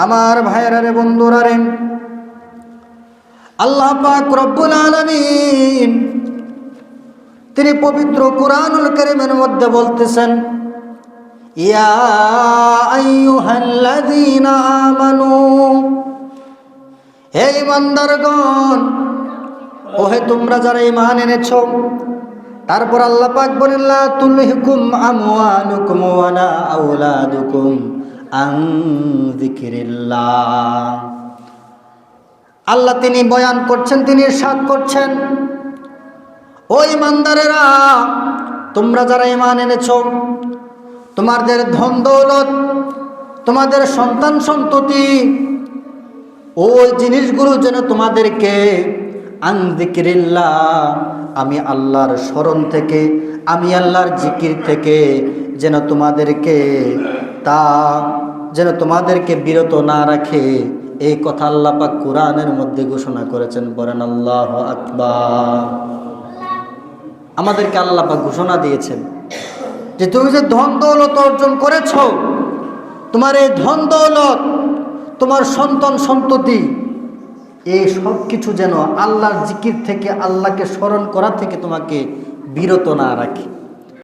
আমার ভাইয়েরা রে, বন্ধুরা রে, আল্লাহ পাক রব্বুল আলামিন তিনি পবিত্র কুরআনুল কারীমের মধ্যে বলতেছেন, ইয়া আইয়ুহাল্লাযীনা আমানু, হে ঈমানদারগণ, ওহে তোমরা যারা ঈমান এনেছো। তারপর আল্লাহ পাক বলেন, লা তুলহিকুম আমওয়ালুকুম ওয়ালা আওলাদুকুম আন যিকরিল্লাহ। আল্লাহ তিনি বয়ান করছেন, তিনি ইরশাদ করছেন, ও ঈমানদারেরা, তোমরা যারা ঈমান এনেছো, তোমাদের ধন দৌলত, তোমাদের সন্তান সন্ততি, ওই জিনিসগুলো যেন তোমাদেরকে আন যিকরিল্লাহ, আমি আল্লাহর স্মরণ থেকে, আমি আল্লাহর জিকির থেকে যেন তোমাদেরকে বিরত না রাখে, এই কথা আল্লাহ পাক কোরআনের মধ্যে ঘোষণা করেছেন। বলেন আল্লাহু আকবার। আমাদেরকে আল্লাহ পাক ঘোষণা দিয়েছেন যে তুমি যে ধন দৌলত অর্জন করেছ, তোমার এই ধন দৌলত, তোমার সন্তান সন্ততি, এই সব কিছু যেন আল্লাহর জিকির থেকে, আল্লাহকে স্মরণ করা থেকে তোমাকে বিরত না রাখে।